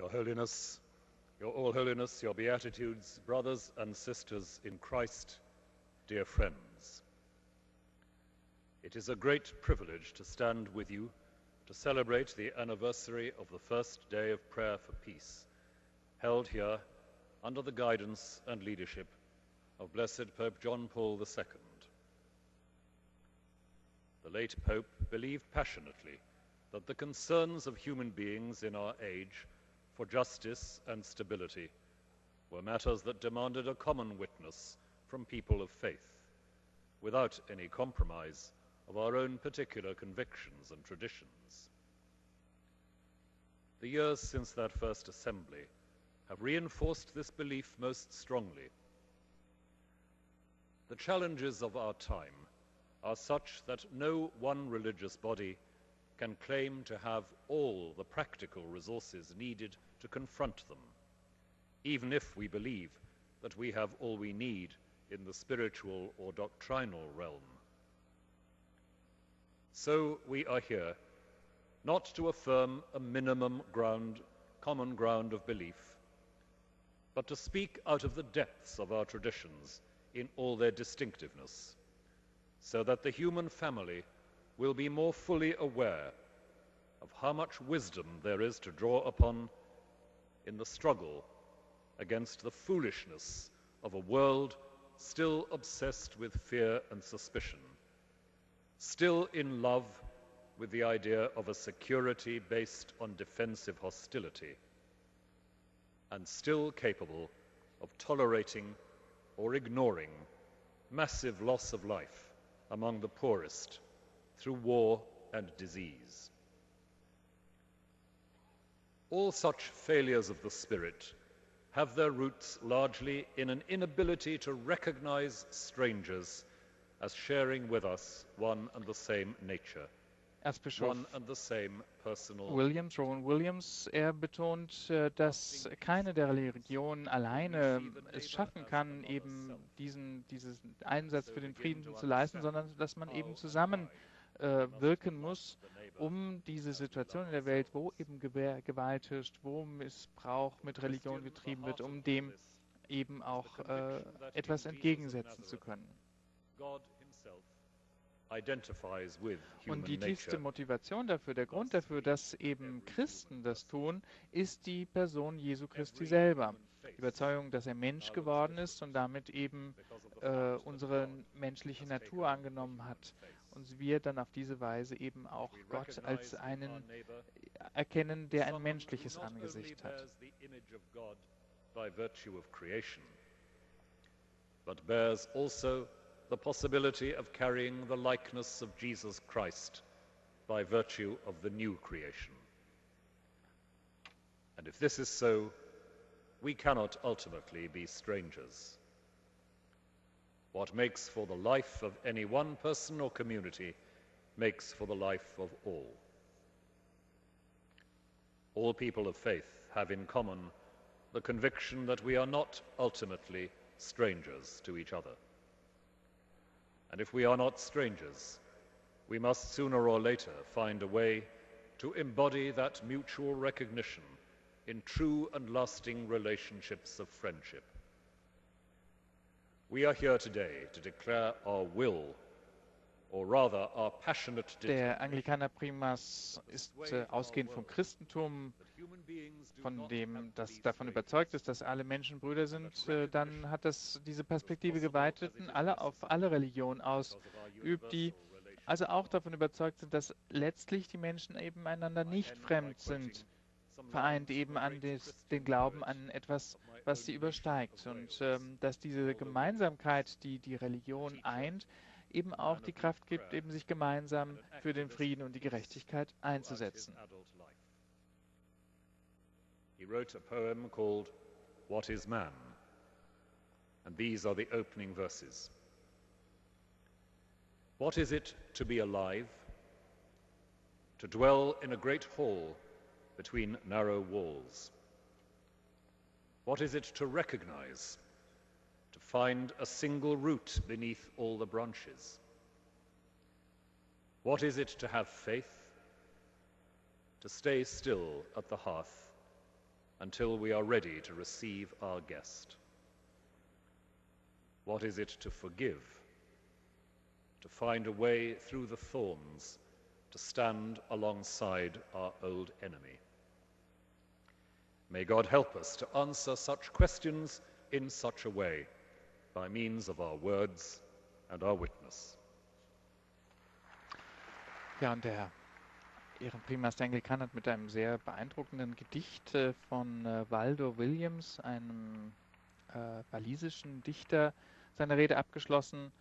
Your Holiness, Your All Holiness, Your Beatitudes, brothers and sisters in Christ, dear friends. It is a great privilege to stand with you to celebrate the anniversary of the first day of prayer for peace, held here under the guidance and leadership of Blessed Pope John Paul II. The late Pope believed passionately that the concerns of human beings in our age for justice and stability were matters that demanded a common witness from people of faith, without any compromise of our own particular convictions and traditions. The years since that first assembly have reinforced this belief most strongly. The challenges of our time are such that no one religious body can claim to have all the practical resources needed to confront them, even if we believe that we have all we need in the spiritual or doctrinal realm. So we are here, not to affirm a minimum common ground of belief, but to speak out of the depths of our traditions in all their distinctiveness, so that the human family will be more fully aware of how much wisdom there is to draw upon in the struggle against the foolishness of a world still obsessed with fear and suspicion, still in love with the idea of a security based on defensive hostility, and still capable of tolerating or ignoring massive loss of life among the poorest through war and disease. All such failures of the spirit have their roots largely in an inability to recognize strangers as sharing with us one and the same nature, Erzbischof one and the same personal. Rohan Williams, betont, dass keine der Religionen alleine es schaffen kann, eben diesen Einsatz für den Frieden zu leisten, sondern dass man eben zusammen wirken muss, um diese Situation in der Welt, wo eben Gewalt herrscht, wo Missbrauch mit Religion getrieben wird, um dem eben auch etwas entgegensetzen zu können. Und die tiefste Motivation dafür, der Grund dafür, dass eben Christen das tun, ist die Person Jesu Christi selber. Die Überzeugung, dass er Mensch geworden ist und damit eben unsere menschliche Natur angenommen hat. Und wir dann auf diese Weise eben auch Gott als einen erkennen, der ein menschliches Angesicht hat. But bears also the possibility of carrying the likeness of Jesus Christ by virtue of the new creation. And if this is so, we cannot ultimately be strangers. What makes for the life of any one person or community makes for the life of all. All people of faith have in common the conviction that we are not ultimately strangers to each other. And if we are not strangers, we must sooner or later find a way to embody that mutual recognition in true and lasting relationships of friendship. We are here today to declare our will, or rather our passionate Der Anglikaner Primas ist ausgehend vom Christentum, von dem das davon überzeugt ist, dass alle Menschen Brüder sind, dann hat das diese Perspektive geweitet und auf alle Religionen ausübt, die also auch davon überzeugt sind, dass letztlich die Menschen eben einander nicht fremd sind, vereint eben an den Glauben an etwas, was sie übersteigt, und dass diese Gemeinsamkeit, die die Religion eint, eben auch die Kraft gibt, eben sich gemeinsam für den Frieden und die Gerechtigkeit einzusetzen. He wrote a poem called What is Man? And these are the opening verses. What is it to be alive? To dwell in a great hall between narrow walls? What is it to recognize? To find a single root beneath all the branches? What is it to have faith? To stay still at the hearth until we are ready to receive our guest. What is it to forgive? To find a way through the thorns, to stand alongside our old enemy. May God help us to answer such questions in such a way, by means of our words and our witness. Ja, und der Ehrenprimas der Anglikaner hat mit einem sehr beeindruckenden Gedicht von Waldo Williams, einem walisischen Dichter, seine Rede abgeschlossen.